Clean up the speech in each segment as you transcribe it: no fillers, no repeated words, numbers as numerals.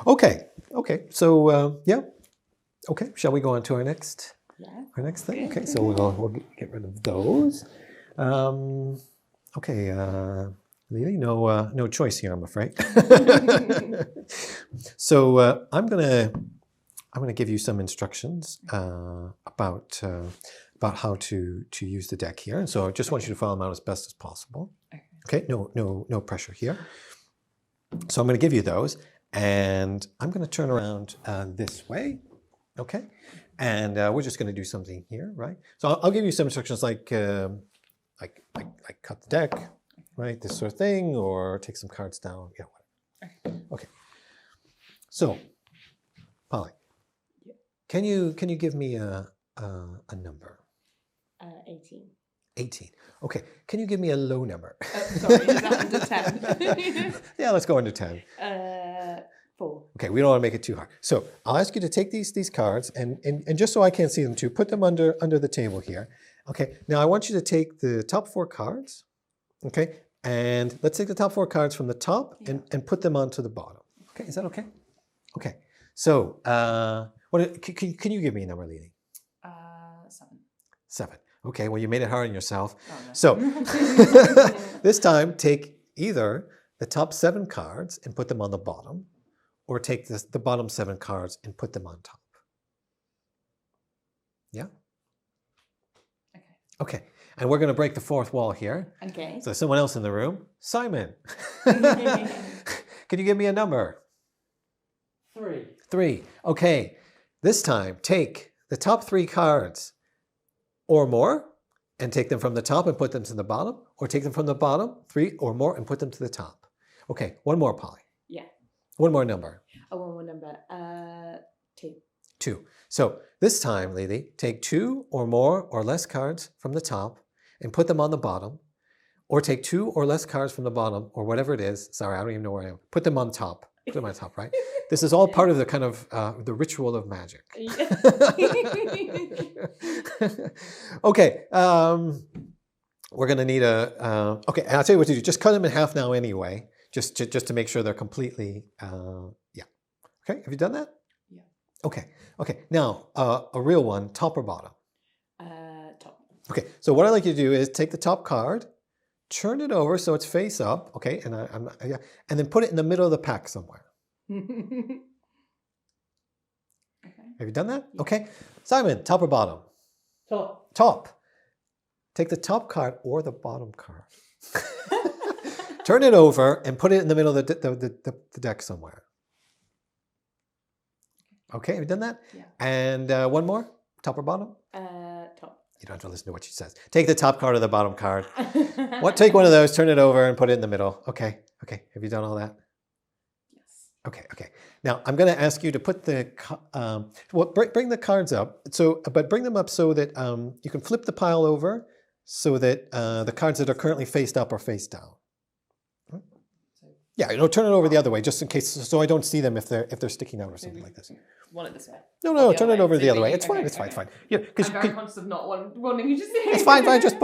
Okay. So yeah. Okay. Shall we go on to our next thing? Okay. So we'll get rid of those. Okay. Lily, no choice here, I'm afraid. So I'm gonna give you some instructions about how to use the deck here, and so I just want you to follow them out as best as possible. Okay. No pressure here. So I'm going to give you those, and I'm going to turn around this way. Okay. And we're just going to do something here, right? So I'll give you some instructions like cut the deck, right? This sort of thing, or take some cards down. Yeah, whatever. Okay. So, Polly, can you give me a number? 18. 18. Okay. Can you give me a low number? Sorry, is that under 10? Yeah, let's go under 10. 4. Okay, we don't want to make it too hard. So I'll ask you to take these cards, and just so I can't see them too, put them under the table here. Okay, now I want you to take the top 4 cards, okay, and let's take the top 4 cards from the top and put them onto the bottom. Okay, is that okay? Okay, so can you give me a number, Lily? 7. 7. Okay, well, you made it hard on yourself. Oh, no. So this time, take either the top 7 cards and put them on the bottom, or take the bottom 7 cards and put them on top. Yeah? Okay. And we're going to break the 4th wall here. Okay. So someone else in the room. Simon. Can you give me a number? 3. 3. Okay. This time, take the top 3 cards or more and take them from the top and put them to the bottom, or take them from the bottom, 3 or more, and put them to the top. Okay. One more, Polly. Yeah. One more number. Oh, one more number. 2. 2. So this time, Lily, take 2 or more or less cards from the top and put them on the bottom, or take 2 or less cards from the bottom, or whatever it is. Sorry, I don't even know where I am. Put them on top. Put them on top, right? This is all part of the kind of the ritual of magic. Okay. We're going to need a... okay, I'll tell you what to do. Just cut them in half now anyway, just to make sure they're completely... yeah. Okay, have you done that? Yeah. Okay. Now, a real one, top or bottom? Top. Okay, so what I'd like you to do is take the top card, turn it over so it's face up, okay, and and then put it in the middle of the pack somewhere. Okay. Have you done that? Yeah. Okay. Simon, top or bottom? Top. Top. Take the top card or the bottom card. Turn it over and put it in the middle of the deck somewhere. Okay, have you done that? Yeah. And one more, top or bottom? Top. You don't have to listen to what she says. Take the top card or the bottom card. Take one of those, turn it over, and put it in the middle. Okay. Have you done all that? Yes. Okay. Now I'm going to ask you to put the bring the cards up. But bring them up so that you can flip the pile over, so that the cards that are currently faced up are face down. Yeah, turn it over the other way, just in case, so I don't see them if they're sticking out or something like this. Want it this way? No, turn it over the other way. It's fine. Yeah, I'm very conscious of not wanting you to see it. It's fine. Just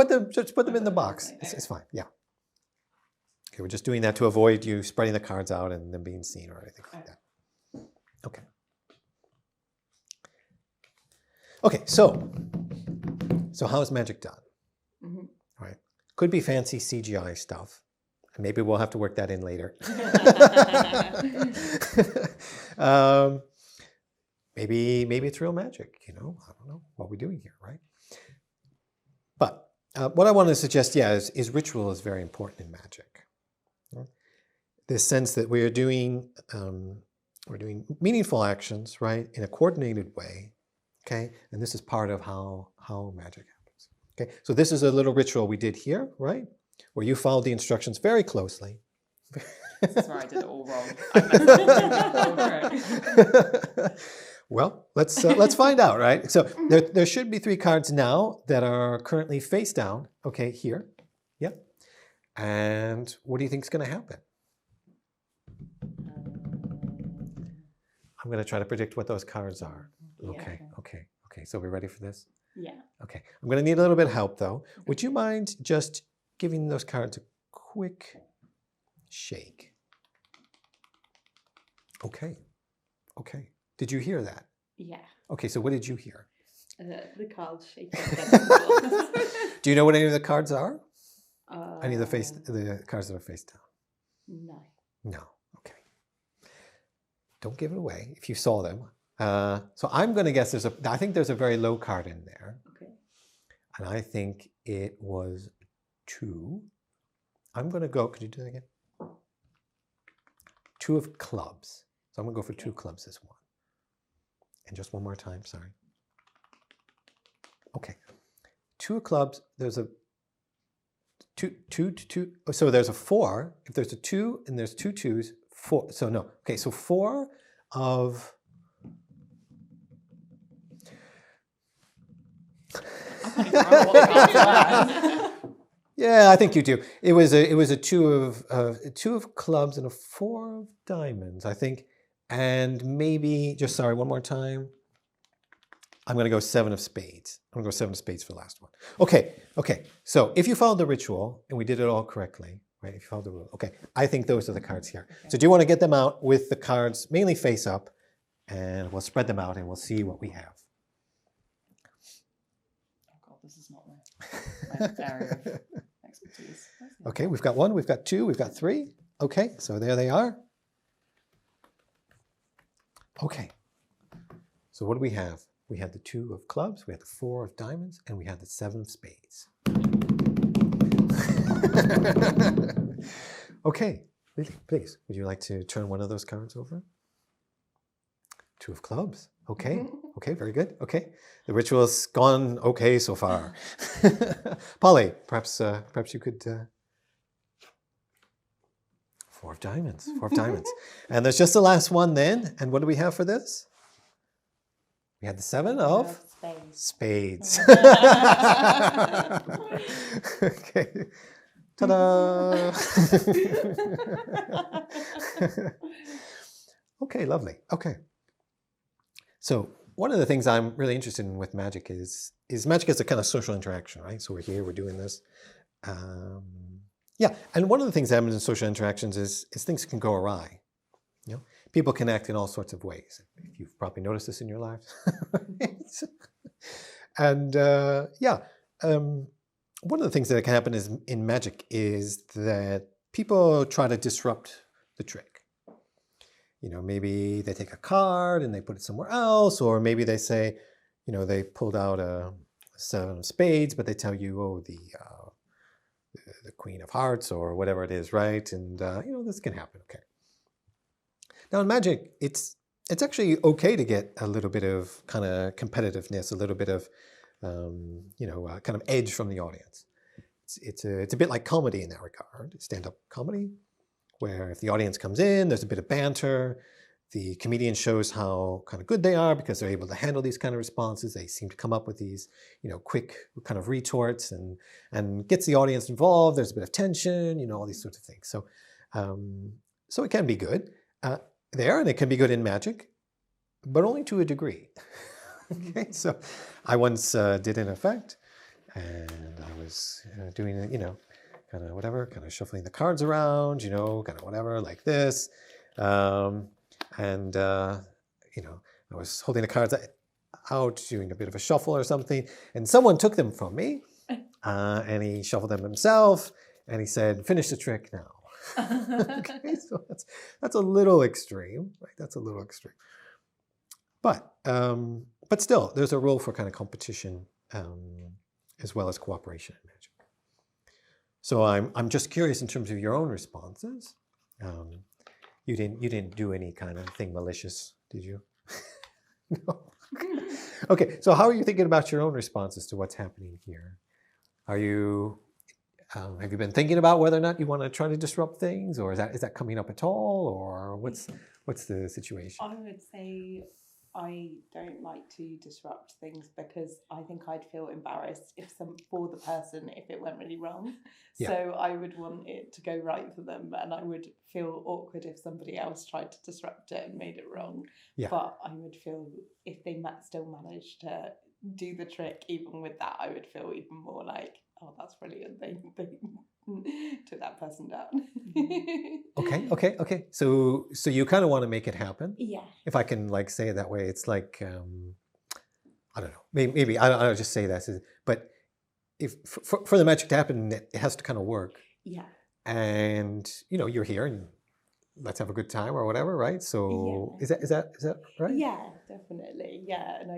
put them in the box. It's fine. Yeah. Okay, we're just doing that to avoid you spreading the cards out and them being seen or anything like that. Okay. Okay, so how is magic done? Mm-hmm. All right. Could be fancy CGI stuff. And maybe we'll have to work that in later. Maybe it's real magic, I don't know what we're doing here, right? But what I want to suggest, is ritual is very important in magic. This sense that we're doing meaningful actions, right, in a coordinated way, okay? And this is part of how magic happens. Okay, so this is a little ritual we did here, right? Where you followed the instructions very closely. This is where I did it all wrong. I messed up. Well, let's find out, right? So there should be 3 cards now that are currently face down. Okay, here, yeah. And what do you think is going to happen? I'm going to try to predict what those cards are. Okay. So we're ready for this? Yeah. Okay. I'm going to need a little bit of help, though. Would you mind just giving those cards a quick shake? Okay. Okay. Did you hear that? Yeah. Okay, so what did you hear? The cards shaking against the wall. Do you know what any of the cards are? Any of Um, the cards that are face down? No. No. Okay. Don't give it away if you saw them. So I'm going to guess I think there's a very low card in there. Okay. And I think it was 2. I'm going to go, could you do that again? 2 of clubs. So I'm going to go for 2 clubs as one. And just one more time, sorry. Okay. 2 of clubs, there's a two. So there's a 4. If there's a 2 and there's 2 2s, 4. So no. Okay, so 4 of... I can't even remember what the cards were. Yeah, I think you do. It was a 2 of clubs and a 4 of diamonds, I think. And maybe, just sorry, one more time. I'm going to go 7 of spades. I'm going to go 7 of spades for the last one. Okay. So if you followed the ritual and we did it all correctly, right? If you followed the rule, okay. I think those are the cards here. Okay. So do you want to get them out with the cards mainly face up, and we'll spread them out and we'll see what we have. Oh God, this is not my area of expertise. Okay, we've got 1, we've got 2, we've got 3. Okay, so there they are. Okay. So what do we have? We had the 2 of clubs, we had the 4 of diamonds, and we had the 7 of spades. Okay, please, would you like to turn one of those cards over? 2 of clubs. Okay, okay, very good. Okay, the ritual's gone okay so far. Polly, perhaps you could... 4 of diamonds, 4 of diamonds. And there's just the last one then. And what do we have for this? We had the 7 of spades. Okay. Ta-da! Okay, lovely. Okay. So one of the things I'm really interested in with magic is magic as a kind of social interaction, right? So we're here, we're doing this. Yeah, and one of the things that happens in social interactions is things can go awry. You know, people can act in all sorts of ways. You've probably noticed this in your lives. And one of the things that can happen in magic is that people try to disrupt the trick. You know, maybe they take a card and they put it somewhere else, or maybe they say, you know, they pulled out a 7 of spades, but they tell you, oh, the Queen of Hearts or whatever it is, right? And you know, this can happen. Okay. Now in magic, it's actually okay to get a little bit of kind of competitiveness, a little bit of kind of edge from the audience. It's a bit like comedy in that regard, stand-up comedy, where if the audience comes in, there's a bit of banter. The comedian shows how kind of good they are because they're able to handle these kind of responses. They seem to come up with these, you know, quick kind of retorts and gets the audience involved. There's a bit of tension, you know, all these sorts of things. So it can be good there, and it can be good in magic, but only to a degree. Okay, so I once did an effect, and I was doing, you know, kind of whatever, kind of shuffling the cards around, you know, kind of whatever, like this. You know, I was holding the cards out, doing a bit of a shuffle or something, and someone took them from me, and he shuffled them himself, and he said, "Finish the trick now." Okay, so that's a little extreme, right? That's a little extreme, but still, there's a role for kind of competition as well as cooperation in magic. So I'm just curious in terms of your own responses. You didn't do any kind of thing malicious, did you? No. Okay, so how are you thinking about your own responses to what's happening here? Are you have you been thinking about whether or not you want to try to disrupt things, or is that coming up at all, or what's the situation? I would say I don't like to disrupt things because I think I'd feel embarrassed for the person if it went really wrong. Yeah. So I would want it to go right for them, and I would feel awkward if somebody else tried to disrupt it and made it wrong. Yeah. But I would feel if they still managed to do the trick, even with that, I would feel even more like, oh, that's brilliant. They took that person down. Okay. So you kind of want to make it happen. Yeah. If I can like say it that way, it's like I don't know. Maybe I'll just say that. But if for the magic to happen, it has to kind of work. Yeah. And you're here, and let's have a good time or whatever, right? So Yeah. is that right? Yeah, definitely. Yeah, and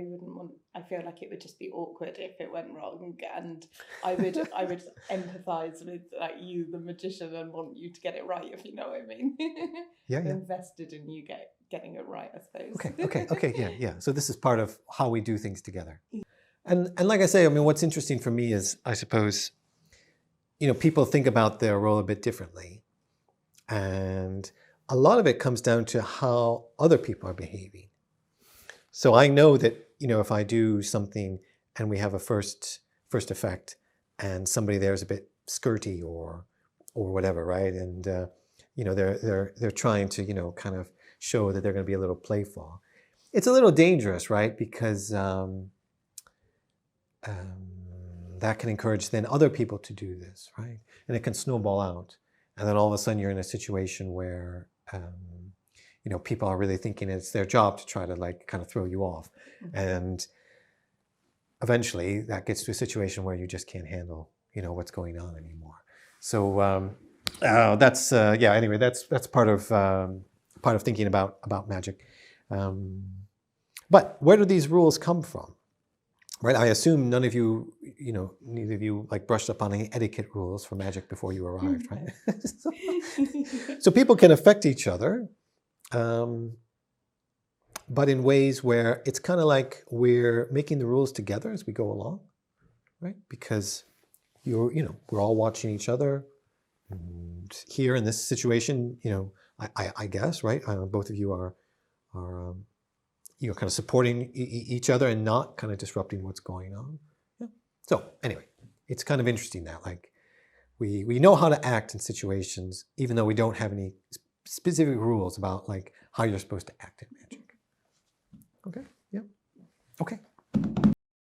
I feel like it would just be awkward if it went wrong, and I would empathise with like you, the magician, and want you to get it right, if you know what I mean. Yeah. Invested in you getting it right, I suppose. Okay. Yeah. So this is part of how we do things together. And like I say, I mean, what's interesting for me is, I suppose, people think about their role a bit differently. And a lot of it comes down to how other people are behaving. So I know that, if I do something and we have a first effect and somebody there is a bit skirty or whatever, right? And, they're trying to, kind of show that they're going to be a little playful. It's a little dangerous, right? Because that can encourage then other people to do this, right? And it can snowball out. And then all of a sudden you're in a situation where, people are really thinking it's their job to try to like kind of throw you off. Mm-hmm. And eventually that gets to a situation where you just can't handle, what's going on anymore. So that's, anyway, that's part of thinking about magic. But where do these rules come from? Right, I assume neither of you like brushed up on any etiquette rules for magic before you arrived, right? So people can affect each other, but in ways where it's kind of like we're making the rules together as we go along, right? Because we're all watching each other. And here in this situation, I guess, right? Both of you are kind of supporting each other and not kind of disrupting what's going on. Yeah. So anyway, it's kind of interesting that like we know how to act in situations, even though we don't have any specific rules about like how you're supposed to act in magic. Okay. Yeah. Okay.